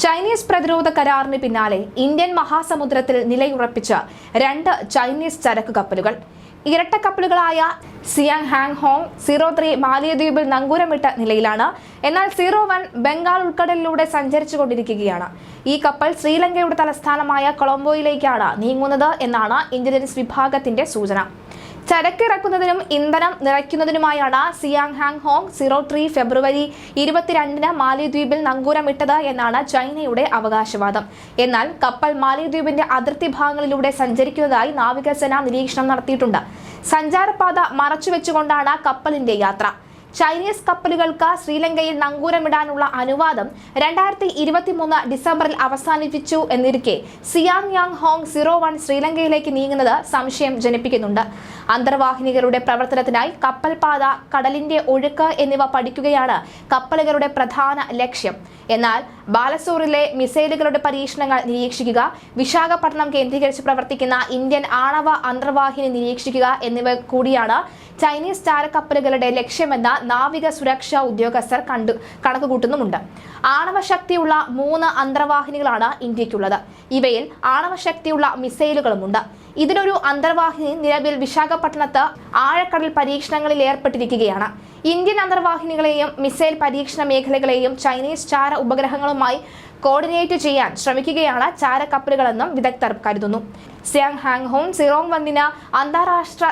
Chinese പ്രതിരോധ കരാറിന് പിന്നാലെ ഇന്ത്യൻ മഹാസമുദ്രത്തിൽ നിലയുറപ്പിച്ച 2 ചൈനീസ് ചരക്ക് കപ്പലുകൾ. ഇരട്ടക്കപ്പലുകളായ സിയാങ് ഹാങ് ഹോങ് 03 മാലിദ്വീപിൽ നങ്കൂരമിട്ട നിലയിലാണ്. എന്നാൽ 01 ബംഗാൾ ഉൾക്കടലിലൂടെ സഞ്ചരിച്ചുകൊണ്ടിരിക്കുകയാണ്. ഈ കപ്പൽ ശ്രീലങ്കയുടെ തലസ്ഥാനമായ കൊളംബോയിലേക്കാണ് നീങ്ങുന്നത് എന്നാണ് ഇന്റലിജൻസ് വിഭാഗത്തിന്റെ സൂചന. ചരക്കിറക്കുന്നതിനും ഇന്ധനം നിറയ്ക്കുന്നതിനുമായാണ് സിയാങ് ഹാങ് ഹോങ് 03 ഫെബ്രുവരി 22-ന് മാലിദ്വീപിൽ നങ്കൂരമിട്ടത് എന്നാണ് ചൈനയുടെ അവകാശവാദം. എന്നാൽ കപ്പൽ മാലിദ്വീപിന്റെ അതിർത്തി ഭാഗങ്ങളിലൂടെ സഞ്ചരിക്കുന്നതായി നാവികസേന നിരീക്ഷണം നടത്തിയിട്ടുണ്ട്. സഞ്ചാരപാത മറച്ചുവെച്ചുകൊണ്ടാണ് കപ്പലിന്റെ യാത്ര. ചൈനീസ് കപ്പലുകൾക്ക് ശ്രീലങ്കയിൽ നങ്കൂരമിടാനുള്ള അനുവാദം 2023 ഡിസംബറിൽ അവസാനിപ്പിച്ചു എന്നിരിക്കെ സിയാങ് യാങ് ഹോങ് 01 ശ്രീലങ്കയിലേക്ക് നീങ്ങുന്നത് സംശയം ജനിപ്പിക്കുന്നുണ്ട്. അന്തർവാഹിനികളുടെ പ്രവർത്തനത്തിനായി കപ്പൽപാത, കടലിന്റെ ഒഴുക്ക് എന്നിവ പഠിക്കുകയാണ് കപ്പലുകളുടെ പ്രധാന ലക്ഷ്യം. എന്നാൽ ബാലസോറിലെ മിസൈലുകളുടെ പരീക്ഷണങ്ങൾ നിരീക്ഷിക്കുക, വിശാഖപട്ടണം കേന്ദ്രീകരിച്ച് പ്രവർത്തിക്കുന്ന ഇന്ത്യൻ ആണവ അന്തർവാഹിനി നിരീക്ഷിക്കുക എന്നിവ കൂടിയാണ് ചൈനീസ് ചാരക്കപ്പലുകളുടെ ലക്ഷ്യമെന്ന നാവിക സുരക്ഷാ ഉദ്യോഗസ്ഥർ കണക്കുകൂട്ടുന്നുമുണ്ട്. ആണവശക്തിയുള്ള 3 അന്തർവാഹിനികളാണ് ഇന്ത്യക്കുള്ളത്. ഇവയിൽ ആണവശക്തിയുള്ള മിസൈലുകളുമുണ്ട്. ഇതിലൊരു അന്തർവാഹിനി നിലവിൽ വിശാഖപട്ടണത്ത് ആഴക്കടൽ പരീക്ഷണങ്ങളിൽ ഏർപ്പെട്ടിരിക്കുകയാണ്. ഇന്ത്യൻ അന്തർവാഹിനികളെയും മിസൈൽ പരീക്ഷണ മേഖലകളെയും ചൈനീസ് ചാര ഉപഗ്രഹങ്ങളുമായി കോർഡിനേറ്റ് ചെയ്യാൻ ശ്രമിക്കുകയാണ് ചാരക്കപ്പലുകളെന്നും വിദഗ്ധർ കരുതുന്നു. സിയാങ് ഹാങ് ഹോങ് 01-ന് അന്താരാഷ്ട്ര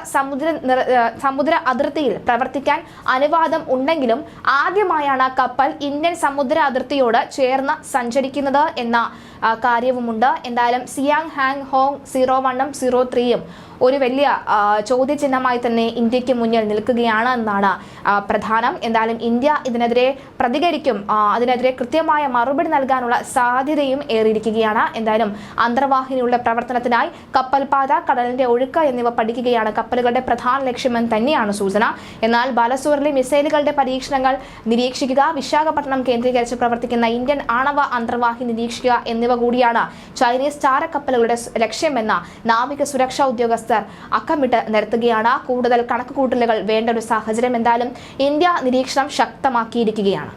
സമുദ്ര അതിർത്തിയിൽ പ്രവർത്തിക്കാൻ അനുവാദം ഉണ്ടെങ്കിലും ആദ്യമായാണ് കപ്പൽ ഇന്ത്യൻ സമുദ്ര അതിർത്തിയോട് ചേർന്ന് സഞ്ചരിക്കുന്നത് എന്ന കാര്യവുമുണ്ട്. എന്തായാലും സിയാങ് ഹാങ് ഹോങ് 01-ഉം 03-യും ഒരു വലിയ ചോദ്യചിഹ്നമായി തന്നെ ഇന്ത്യക്ക് മുന്നിൽ നിൽക്കുകയാണ് എന്നാണ് പ്രധാനം. എന്തായാലും ഇന്ത്യ ഇതിനെതിരെ പ്രതികരിക്കും, അതിനെതിരെ കൃത്യമായ മറുപടി നൽകാനുള്ള സാധ്യതയും ഏറിയിരിക്കുകയാണ്. എന്തായാലും അന്തർവാഹിനിയുടെ പ്രവർത്തനത്തിനായി കപ്പൽപാത, കടലിന്റെ ഒഴുക്ക് എന്നിവ പഠിക്കുകയാണ് കപ്പലുകളുടെ പ്രധാന ലക്ഷ്യമെന്ന് തന്നെയാണ് സൂചന. എന്നാൽ ബാലസോറിലെ മിസൈലുകളുടെ പരീക്ഷണങ്ങൾ നിരീക്ഷിക്കുക, വിശാഖപട്ടണം കേന്ദ്രീകരിച്ച് പ്രവർത്തിക്കുന്ന ഇന്ത്യൻ ആണവ അന്തർവാഹിനി നിരീക്ഷിക്കുക എന്നിവ കൂടിയാണ് ചൈനീസ് ചാരക്കപ്പലുകളുടെ ലക്ഷ്യമെന്ന നാവിക സുരക്ഷാ ഉദ്യോഗസ്ഥർ അക്കമിട്ട് നിരത്തുകയാണ്. കൂടുതൽ കണക്കുകൂട്ടലുകൾ വേണ്ട ഒരു സാഹചര്യം. എന്തായാലും ഇന്ത്യ നിരീക്ഷണം ശക്തമാക്കിയിരിക്കുകയാണ്.